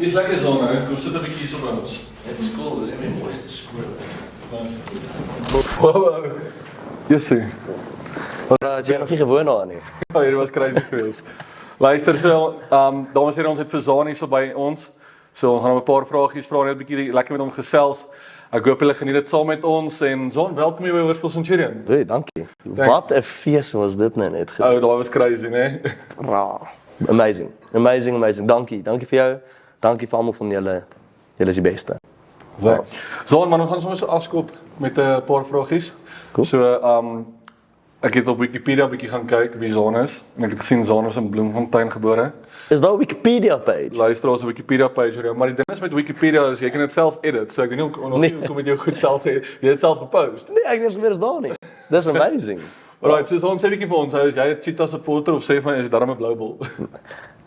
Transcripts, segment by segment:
Hier is lekker zon, hè? Kom sit 'n bietjie hier so by ons. Het skool, dis een van die mooiste skole. Wow. Jessie. Maar jy nog nie gewoon daar nie. Ja, hier was crazy geweest. Luister, so, dames en heren, ons het vir Zaan hier so by ons. So, ons gaan hom 'n paar vragies vra, net 'n bietjie lekker met hom gesels. Ek hoop julle geniet dit saam met ons en Zaan, welkom hier by Hoërskool Centurion. Hey, dankie. Wat 'n fees was dit nou net geweest. Oh, daai was crazy, né? Amazing. Amazing, amazing. Dankie. Dankie vir jou. Dankie vir almal van julle. Julle is die beste. Ja. Zaan, man, ons gaan sommer so afskop met 'n paar vragies. Cool. So, ek het op Wikipedia 'n bietjie gaan kyk wie Zaan is. En ek het gesien Zaan is in Bloemfontein gebore. Is daar 'n Wikipedia page? Luister, ons Wikipedia page oor jou, maar die ding is met Wikipedia is jy kan dit self edit. So ek weet nie hoe kom met jou goed self jy het dit self gepost. Nee, ek het nie geweet is daar nie. Dis amazing. Alright, so Zaan, sê 'n bietjie vir ons, is jy 'n Cheetah supporter of sê van is jy darm 'n blou bol?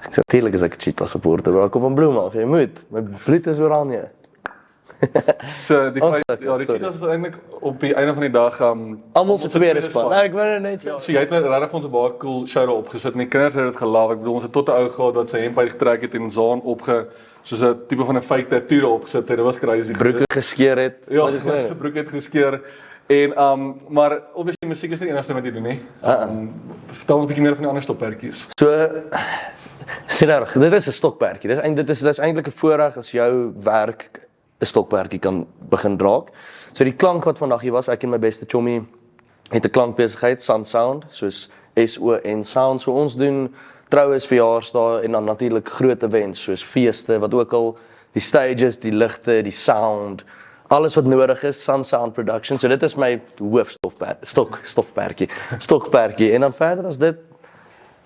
Ek sê natuurlik is ek 'n Cheetah supporter, maar ek kom van Bloem af. Jy moet. My bloed is oranje. So die feit, sorry. ja, die Cheetahs is eintlik op die einde van die dag Almal se tweede span. Nee, ek wou net sê. Ja, so jy het net regtig vir ons 'n baie cool show daar opgesit en die kinders het dit gelove. Ek bedoel ons het tot 'n ou gehad wat sy hemp uitgetrek het en Zaan soos 'n tipe van 'n fake tattoo opgesit het. Dit was crazy. Broeke geskeur het. Ja, sy broek het geskeur. En maar obviously musiek is nie die enigste wat jy doen nie. Vertel ons 'n bietjie meer van die ander stokperdjies. So sien reg, dit is 'n stokperdjie. Dis eintlik 'n voorreg as jou werk 'n stokperdjie kan begin draak. So die klank wat vandag hier was, ek en my beste chommy het 'n klankbesigheid, Sun Sound, soos SON Sound. So ons doen troues, verjaarsdae en dan natuurlik groot events soos feeste, wat ook al die stages, die ligte, die sound, alles wat nodig is, Sun Sound Production. So dit is my stokperdjie. En dan verder as dit,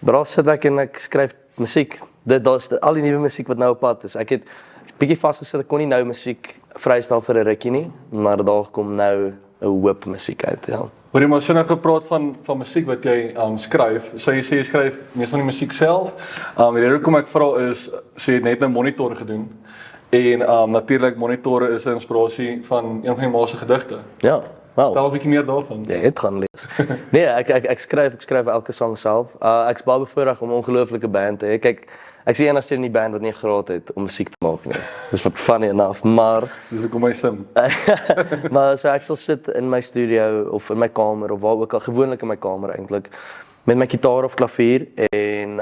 daar sit ek en ek skryf musiek. Daar's al die nuwe musiek wat nou op pad is. Ek het bietjie vasgesit, ek kon nie nou musiek vrystel vir 'n rukkie nie, maar daar kom nou 'n hoop musiek uit, ja. Maar jy maar so nou gepraat van musiek wat jy skryf. So jy sê jy skryf mees van die musiek self. Die rede hoekom ek vra is, so jy het net 'n monitor gedoen. En natuurlik monitore is 'n inspirasie van een van die ma se gedigte. Ja, wow. Vertel 'n bietjie meer daarvan. Ja, het gaan lees. Nee, ek skryf elke sang self. Ek's baie bevoorreg om 'n ongelooflike band te hê. Kyk, ek is die enigste in die band wat nie graad het om musiek te maak nie. Dis wat funny enough, maar Dis hoekom my sim. maar so ek sal sit in my studio of in my kamer of waar ook al, gewoonlik in my kamer eintlik, met my gitaar of klavier en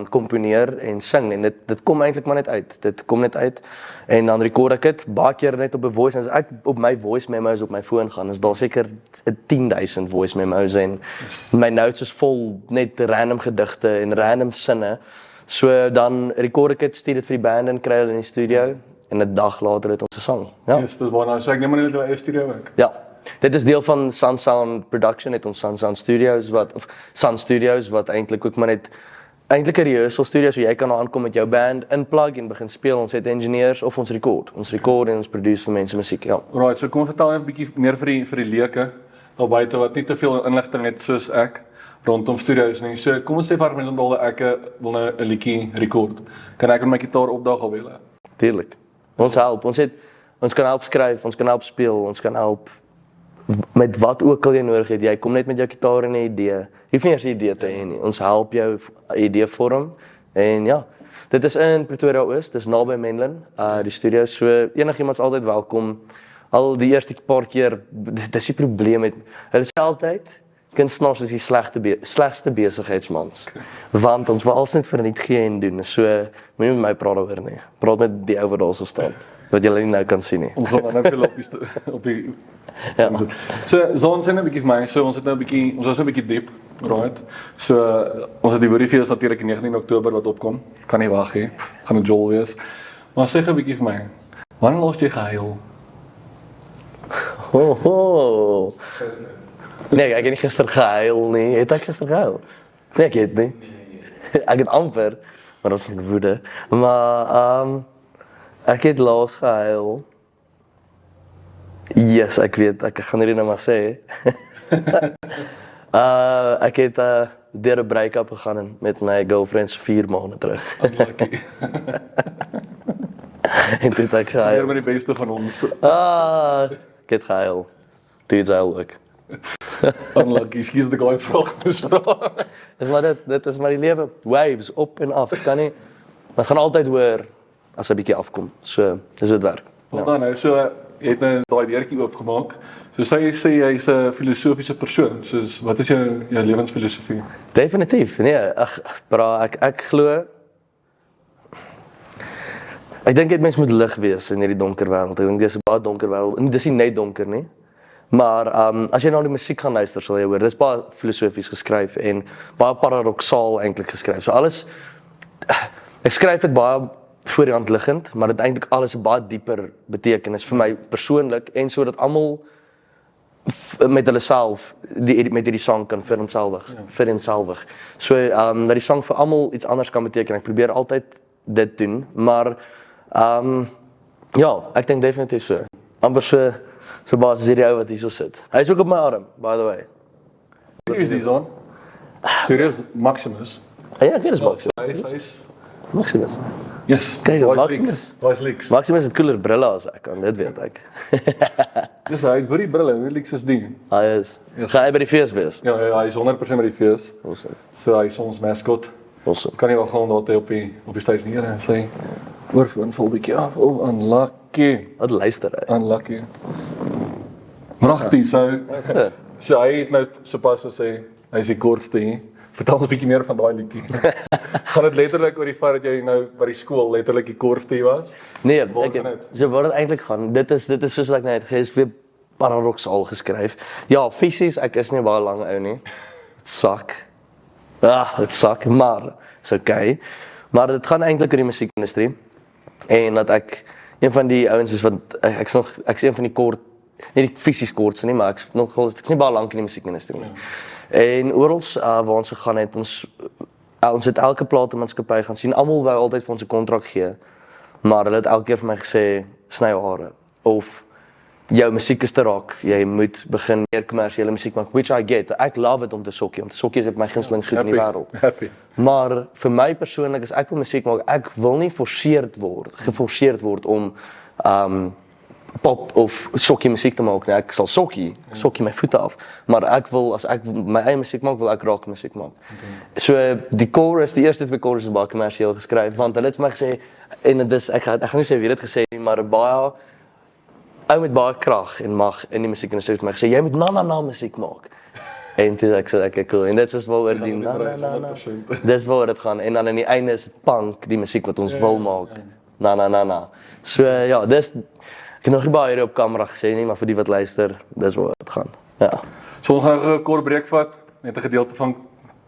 komponeer en sing en dit kom eintlik maar net uit. Dit kom net uit en dan rekord ek dit baie keer net op 'n voice en as ek op my voice memos op my foon gaan, is daar seker 10,000 voice memos en my notes is vol net random gedigte en random sinne. So dan rekord ek dit, stuur dit vir die band en kry hulle in die studio en 'n dag later het ons 'n sang. Ja. Yes, dit was nou so ek neem maar net by 'n studio werk. Ja. Dit is deel van Sun Sound Production, het ons Sun Sound Studios Sun Studios wat eintlik ook maar net eintlik 'n rehearsal studio, so jy kan daar aankom met jou band, inplug en begin speel. Ons het engineers of ons rekord. Ons rekord en ons produce vir mense musiek, ja. Alright, so kom vertel net 'n bietjie meer vir die leuke daar buite wat nie te veel inligting het soos ek rondom studios nie. So kom ons sê vir mense omdat ek wil nou 'n liedjie rekord. Kan ek met my gitaar opdag al wel? Tuurlik. Ons help. Ons kan help skryf, ons kan help speel, ons kan help met wat ook al jy nodig het. Jy kom net met jou gitaar en 'n idee. Jy hoef nie eers 'n idee te hê nie. Ons help jou 'n idee vorm en ja, dit is in Pretoria Oos, dis naby Menlyn, die studio. So enigiemand is altyd welkom. Al die eerste paar keer, dis die probleem met hulle sê altyd kunstenaars is die slegste besigheidsmans. Want ons wil alles net verniet gee en doen. So moenie met my praat daaroor nie. Praat met die ou wat daar so staan. Wat julle nie nou kan sien nie. Ons gaan nou veel op die ja. So Zaan sê nou 'n bietjie vir my. So ons was nou 'n bietjie diep, right? So ons het die Woeриefees natuurlik die 19 Oktober wat opkom. Kan nie wag nie. Gaan 'n jol wees. Maar sê 'n bietjie vir my. Wanneer laas jy gehuil? Ho. Nee, ek het nie gister gehuil nie. Het ek gister gehuil? Nee, ek het nie. Ek het amper, maar dat was van woede. Maar ek het laas gehuil. Yes, ek weet, ek gaan hierdie nou maar sê. Ek het deur 'n break-up gegaan met my girlfriend 4 maande terug. Unlucky. En toe het ek gehuil. Hier met die beste van ons. Ek het gehuil. Toe het huil ook. Unlucky, excuse the guy vraag. Dis maar dit is maar die lewe. Waves op en af. Kan nie. Ons gaan altyd hoor as hy bietjie afkom. So, dis hoe dit werk. Want dan nou so jy het nou daai deurtjie oopgemaak. So sê jy's 'n filosofiese persoon. Soos wat is jou lewensfilosofie? Definitief. Nee, ek glo ek dink dit mens moet lig wees in hierdie donker wêreld. Ek dink dis 'n baie donker wêreld. En dis nie net donker nie. Maar as jy na die musiek gaan luister, sal jy hoor dis baie filosofies geskryf en baie paradoksaal eintlik geskryf. So alles ek skryf dit baie voor die hand liggend, maar dit eintlik alles 'n baie dieper betekenis vir my persoonlik en sodat almal met hulle self met hierdie sang kan vereenselwig. So dat die sang vir almal iets anders kan beteken. Ek probeer altyd dit doen, maar ja, ek dink definitief so. Amper so baas is hierdie ou wat hier so sit. Hy is ook op my arm, by the way. Wie is die son? Serieus Maximus. Ja, ek weet dis Maximus. Hy's Maximus. yes. Kyk, Maximus. Daai leaks. Maximus het cooler brille as ek, en dit weet ek. Dis hy het vir die brille, hoe leaks is die? Hy is. Gaan hy by die fees wees? Ja, hy is 100% by die fees. Awesome. So hy is ons mascot. Awesome. Kan nie wel gaan daar op die styf neer en sê oorfoon vol bietjie af. Oh, unlucky. Wat luister hy? Unlucky. Pragtig, so hy het nou sopas gesê hy is die kortste hier. Vertel ons 'n bietjie meer van daai liedjie. Gaan dit letterlik oor die feit dat jy nou by die skool letterlik die kortste hier was? Nee, so wat dit eintlik gaan. Dit is soos wat ek net gesê, is weer paradoksaal geskryf. Ja, fisies ek is nie baie lang ou nie. Dit sak. Dit sak, maar is okay. Maar dit gaan eintlik oor die musiekindustrie en dat ek een van die ouens is wat ek's een van die kort, nie die fisies kortste nie, maar ek's nie baie lank in die musiekindustrie nie. En oral waar ons gegaan het, ons het elke platenmaatskappy gaan sien. Almal wou altyd vir ons 'n kontrak gee, maar hulle het elke keer vir my gesê sny jou hare of jou musiek is te raak. Jy moet begin meer kommersiële musiek maak, which I get. Ek love it om te sokkie. Om te sokkie is my gunsteling goed in die wêreld. Happy. Maar vir my persoonlik, as ek wil musiek maak, ek wil nie geforseerd word om pop of sokkie musiek te maak nie. Ek sal sokkie my voete af. Maar ek wil, as ek my eie musiek maak, wil ek rock musiek maak. So die chorus, die eerste twee choruses is baie kommersieel geskryf, want hulle het vir my gesê, en dis, ek gaan nie sê wie dit gesê nie, maar baie ou met baie krag en mag in die musiekindustrie het my gesê, jy moet na musiek maak. En toe ek sê, okay, cool. En dit is waaroor die dis waaroor dit gaan. En dan aan die einde is het punk, die musiek wat ons wil maak. Na. So ja, dis ek het nog nie baie hier op kamera gesê nie, maar vir die wat luister, dis waaroor dit gaan. Ja. So ons gaan 'n kort breek vat, net 'n gedeelte van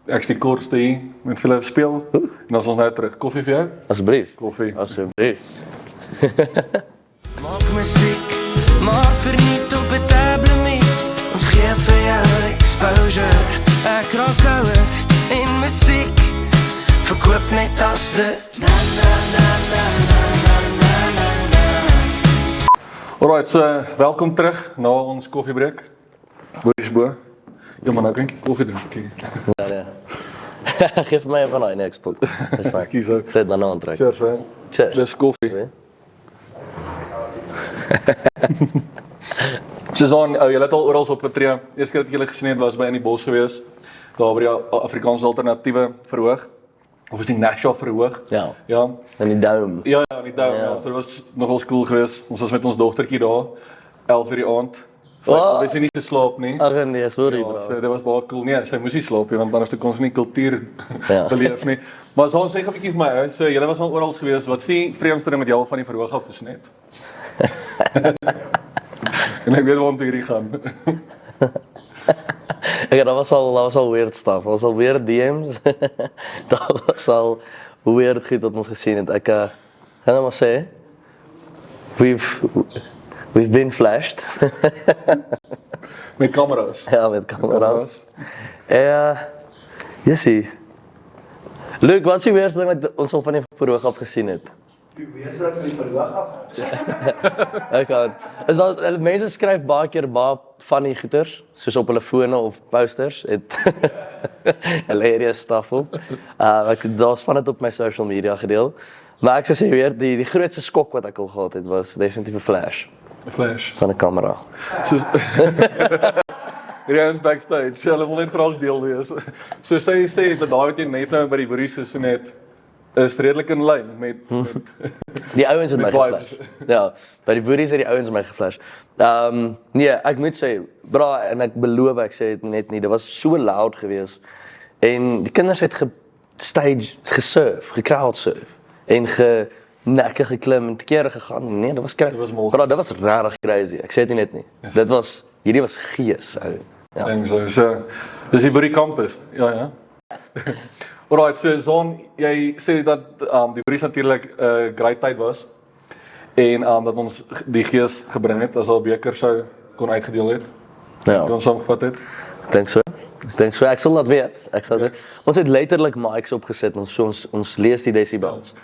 ek die kortste hier met vir hulle speel. En dan is ons nou terug. Koffie vir jou? Asseblief. Koffie. Asseblief. Maak musiek, maar verniet op 'n tabloid. Ons gee vir jou exposure. Ek raak ouer en musiek verkoop net as dit. Na. Alright, so welkom terug na ons koffiebreek. Boris Bo. Ja, maar nou kan ek koffie drink. Ja. Geef my een van daai export. Dis fyn. Kies ook. Sit dan nou aantrek. Cheers, man. Cheers. Dis koffie. Suzan, jy het al oral op getree. Eerste keer dat ek julle gesien het was by in die bos gewees. Daar by die Afrikaanse alternatiewe verhoog. Of is die National verhoog? Ja. Ja. In die dome. Ja, die dome. Ja. So dit was nogal cool geweest. Ons was met ons dogtertjie daar 11:00 die aand. Sy het nie geslaap nie. Ag nee, sorry bro. So dit was baie cool. Nee, sy moes nie slaap nie want anders kon sy nie kultuur Ja. beleef nie. Maar so sê 'n bietjie vir my ou, so julle was al oral geweest. Wat sien vreemdste met jou van die verhoog af gesnet? En ek weet waarom hierdie gaan. Ek dat was al weird stuff. Was al weird DM's. Dat was al weird goed wat ons gesien het. Ek gaan nou maar sê we've been flashed. Met kameras. Ja, met camera's. Jessie. Luke, wat is die weerste ding wat ons al van die verhoog af gesien het? Die weerstand van die verhoog af. Ek kan. Is dat mense skryf baie keer baie funny goeters, soos op hulle fone of posters, het hilarious stuff op. Daar's van dit op my social media gedeel. Maar ek sou sê weer die grootste skok wat ek al gehad het was definitief 'n flash van 'n kamera. Soos Rians backstage, hulle wil net graag deel wees. So sê dat daai wat jy net nou by die Boris is so net is redelik in lyn met Die ouens het my Met vibes. geflash. Ja, by die Woodies het die ouens my geflash. Nee, ek moet sê, bra, en ek beloof ek sê dit net nie, dit was so loud geweest. En die kinders het gesurf, gecrowdsurf en nekke geklim en te kere gegaan. Nee, dit was crazy. Dit was mal. Bra, dit was regtig crazy. Ek sê dit nie net nie. Hierdie was gees, ou. Ja. ding so. Dis hier by die kampus. Ja. Alright, so Zon, jy sê dat die Woodies natuurlik 'n great tyd was en dat ons die gees gebring het as al beker sou kon uitgedeel het. Ja. Die ons saamgevat het. Ek dink so, ek sal dat weet. Ons het letterlik mics opgesit, ons lees die decibels.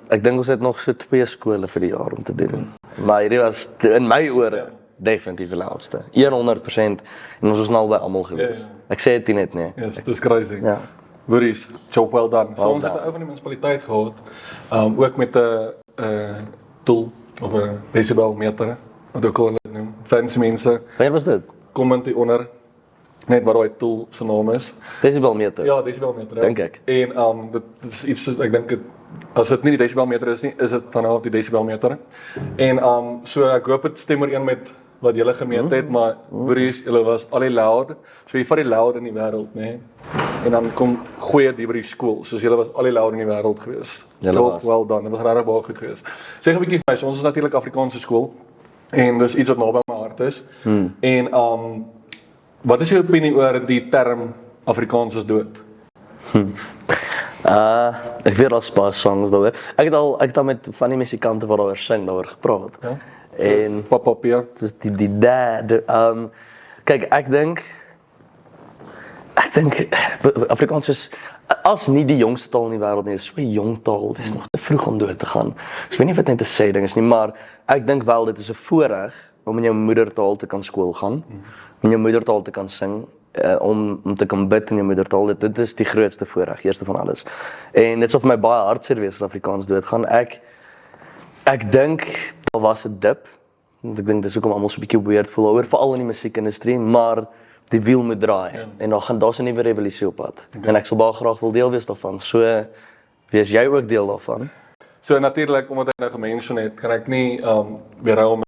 Ek dink ons het nog so 2 skole vir die jaar om te doen. Maar hierdie was in my ore definitief die loudste. 100% en ons was nou by almal gewees. Ja. Ek sê dit net nie. Yes, dis crazy. Ja. Woodies, job well done. So Well ons het 'n done. ou van die munisipaliteit gehad, ook met 'n tool of 'n decibelmeter, wat ook al hulle dit noem. Fancy mense, Wanneer was dit? comment hier onder net wat daai tool se naam is. Decibelmeter. Ja, decibelmeter. Dink ek. En dit is iets soos ek dink as dit nie die decibelmeter is nie, is dit dan nou op die decibelmeter. En so ek hoop dit stem ooreen met wat julle gemeet het, maar Woodies, julle was al die loud. So jy vat die loud in die wêreld, nê. En dan kom goeie die by die skool. Soos julle was al die loud in die wêreld gewees. Julle Job was. well done. Dit was regtig baie goed gewees. Sê 'n bietjie vir my, so ons is natuurlik Afrikaanse skool en dis iets wat naby my hart is. En wat is jou opinie oor die term Afrikaans is dood? Ek weet daar's baie songs daaroor. Ek het al met van die musikante wat daaroor sing, daaroor gepraat. Ja. En Papier. dis die dad. Kyk, ek dink Afrikaans is as nie die jongste taal in die wêreld nie, is so 'n jong taal. Dit is nog te vroeg om dood te gaan. Ek weet nie wat net 'n sê ding is nie, maar ek dink wel dit is 'n voorreg om in jou moedertaal te kan skool gaan, in jou moedertaal te kan sing, om te kan bid in jou moedertaal. Dit is die grootste voorreg, eerste van alles. En dit sou vir my baie hartseer wees as Afrikaans doodgaan. Ek dink daar was 'n dip. Ek dink dis hoekom almal so 'n bietjie weird voel oor, veral in die musiekindustrie, maar die wiel moet draai en daar's 'n nuwe revolusie op pad. En ek sal baie graag wil deel wees daarvan. So wees jy ook deel daarvan. So natuurlik, omdat ek nou gemention het, kan ek nie weerhou om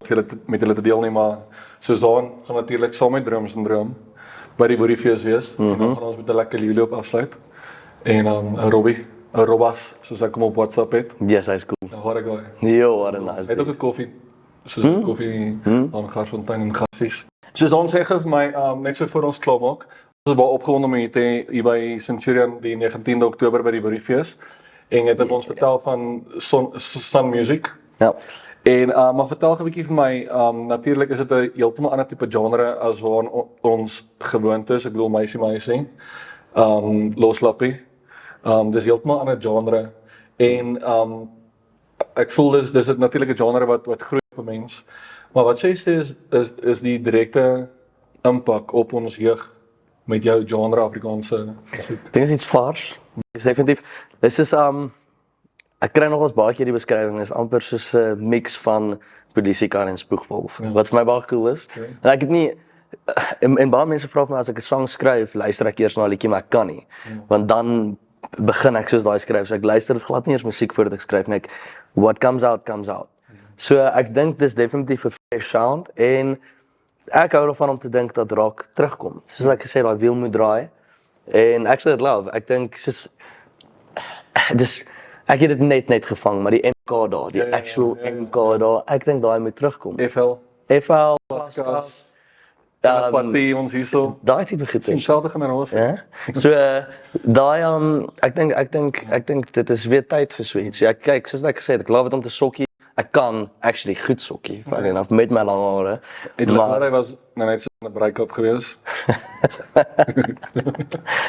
met julle te deel nie, maar Suzan gaan natuurlik saam met Drums en Droom by die Woodiefees wees. En dan gaan ons met 'n lekker Julie op afsluit. En Robas, soos ek hom op WhatsApp het. Yes, hy's cool. Dan hoor ek hy. Yo, what a nice Hy het day. ook 'n koffie. Soos koffie aan Garsfontein en Gassies. Suzan sê gou vir my, net so voor ons klaar maak. Ons is baie opgewonde om hier te hê hier by Centurion die 19de Oktober by die Woodiefees. En jy het ons vertel van Sun Music. Ja. En maar vertel gou 'n bietjie vir my, natuurlik is dit 'n heeltemal ander tipe genre as waaraan ons gewoond is. Ek bedoel meisie. Loslappie. Dis heeltemal 'n ander genre. En ek voel dis dit natuurlik 'n genre wat groei op 'n mens. Maar wat sê jy is die direkte impak op ons jeug met jou genre Afrikaanse musiek? Ek dink dit is iets vars. Dis definitief. Dis is ek kry nogals baie keer die beskrywing is amper soos 'n mix van Polisiekar en Spoegwolf. Wat vir my baie cool is. En ek het nie en baie mense vra vir my as ek 'n sang skryf, luister ek eers na 'n liedjie, maar ek kan nie. Want dan begin ek soos daai skryf. So ek luister dit glad nie eers musiek voordat ek skryf nie. What comes out comes out. So ek dink dis definitief 'n fresh sound en ek hou daarvan om te dink dat rock terugkom. Soos ek gesê, daai wiel moet draai. En ek sê dit love. Ek dink soos ek het dit net gevang, maar die MK daar, die actual MK daar, ek dink daai moet terugkom. FL, Glaskas, party ons hierso. daai tipe goeie. Dieselfde generasie. Ja. So daai ek dink dit is weer tyd vir so iets. Ja, kyk, soos ek gesê het, ek love dit om te sokkie. Ek kan actually goed sokkie, funny enough, met my lang hare. Het maar hy was nou net so 'n break-up gewees.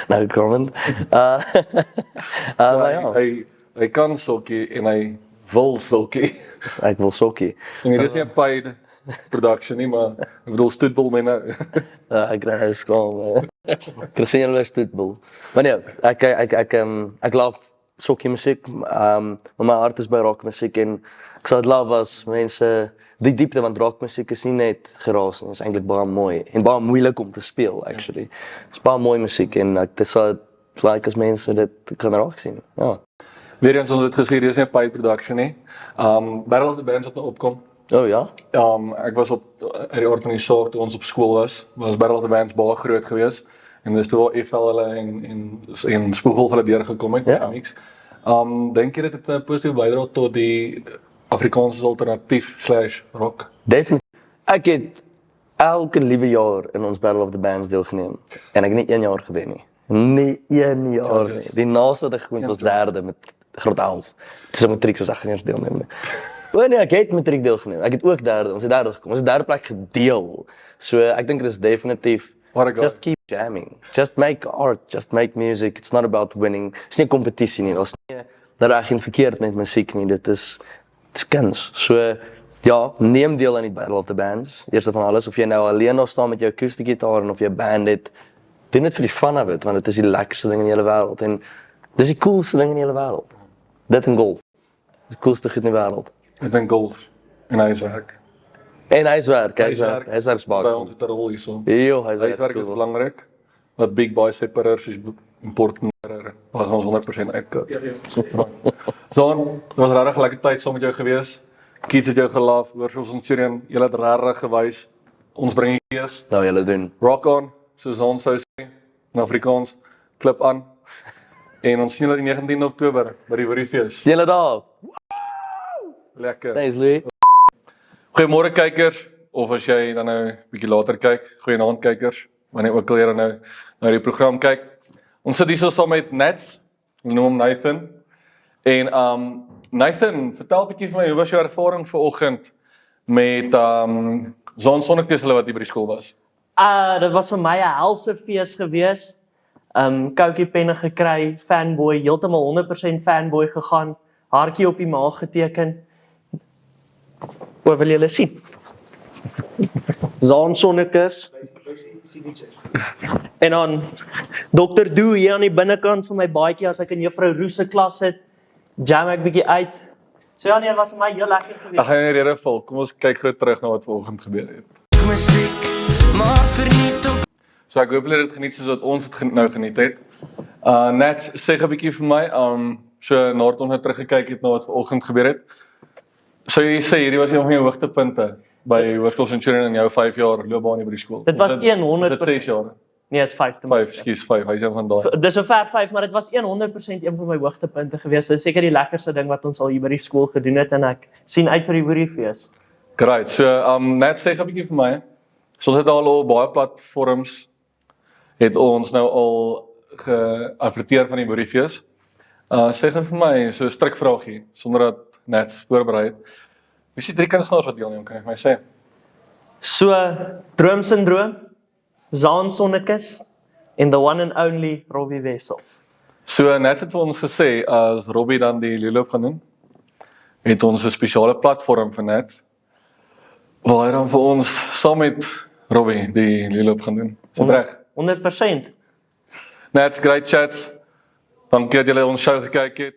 Nou comment. Maar ja, Hy kan sokkie en hy wil sokkie. ek wil sokkie. En hier is nie 'n paid production nie, maar ek bedoel stoetbal my nou. Ek kry nou skaam. Christian was stoetbal. Maar nee, ek love sokkie musiek. Maar my hart is by rock musiek en ek sal dit love as mense die diepte van rock musiek is nie net geraas nie, is eintlik baie mooi en baie moeilik om te speel actually. Dit is baie mooi musiek en ek dis like as mense dit kan raak sien. Ja. Weer eens ons het gesê, dit is nie 'n paid production nie. Battle of the Bands wat nou opkom. Oh ja? Ek was op uit die aard van die saak toe ons op skool was Battle of the Bands baie groot geweest. En dis toe wel FL hulle en Spoegel hulle deurgekom het Ja. mix. Dink jy dit het 'n positiewe bydrae tot die Afrikaanse alternatief /rock? Definitief. Ek het elke liewe jaar in ons Battle of the Bands deelgeneem. En ek het nie 1 jaar gewen nie. Nie 1 jaar nie. Judges. Die naaste wat ek gewen was derde met graad 11. Dis 'n matriek soos ek geen eens deelneem nie. O nee, ek het matriek deelgeneem. Ek het ook derde, ons het derde gekom. Ons het derde plek gedeel. So ek dink dit is definitief What a guy. just keep jamming. Just make art, just make music. It's not about winning. Dis nie 'n kompetisie nie. Daar's nie dat reg en verkeerd met musiek nie. Dit is kuns. So ja, neem deel aan die Battle of the Bands. Eerste van alles, of jy nou alleen daar staan met jou akoestiekgitaar en of jy 'n band het, doen dit vir die fun of it, want dit is die lekkerste ding in die hele wêreld en dis die coolste ding in die hele wêreld. Dit en golf. Dis die coolste goed in die wêreld. Ek dink golf en huiswerk. En huiswerk is By baie. ons het 'n rol hierso. Jo, Huiswerk is belangrik. Wat big bicep is important. Wat ons 100% uitkut. Zoon, dit was regtig lekker tyd saam met jou gewees. Kids het jou gelaf, hoor soos ons hierin, julle het regtig gewys. Ons bring die gees. Nou julle doen. Rock on, soos ons sou sê. In Afrikaans, klip aan. En ons sien julle die 19de Oktober by die Woeriefees. Sien julle daar. Lekker. Thanks Louis. Goeiemôre kykers, of as jy dan nou 'n bietjie later kyk, goeienaand kykers, wanneer ook al jy dan nou na die program kyk. Ons sit hier saam met Nats, ons noem hom Nathan. En Nathan, vertel 'n bietjie vir my, hoe was jou ervaring vanoggend met Sonnekes hulle wat hier by die skool was? Dit was vir my 'n helse fees gewees. Cokie penne gekry, fanboy, heeltemal 100% fanboy gegaan, hartjie op die maag geteken. Wat wil julle sien? Sonnekes. En dan Dr. Doo hier aan die binnekant van my baadjie as ek in Juffrou Roos se klas sit, jam ek bietjie uit. So ja nee, dit was vir my heel lekker Ek gewees. gaan nie rede vol. Kom ons kyk gou terug na wat vanoggend gebeur het. Musiek, maar verniet op So ek hoop julle het dit geniet soos wat ons dit nou geniet het. Nats, sê 'n bietjie vir my, so nadat ons nou teruggekyk het na wat vanoggend gebeur het. Sou jy sê hierdie was een van jou hoogtepunte by Hoërskool Centurion in jou 5 jaar loopbaan hier by die skool? Dit was Is 100%. Dit 6 jaar. Nee, is 5 te 5, ekskuus, 5. Hy's een van daai. Dis so ver 5, maar dit was 100% een van my hoogtepunte gewees. Dit is seker die lekkerste ding wat ons al hier by die skool gedoen het en ek sien uit vir die Woeriefees. Great. So net sê 'n bietjie vir my. So ons het al op baie platforms het ons nou al geadverteer van die Woeriefees. Sê gou vir my so 'n strikvragie sonder dat net voorberei het. Wie is die 3 kunstenaars wat deelneem, kan jy vir my sê? So Droomsindroom, Sonnekes en the one and only Robbie Wessels. So net het vir ons gesê as Robbie dan die leerloop gaan doen, het ons 'n spesiale platform vir net waar hy dan vir ons saam met Robbie die leerloop gaan doen. Is dit reg? 100%. Net great chats. Dankie dat julle ons show gekyk het.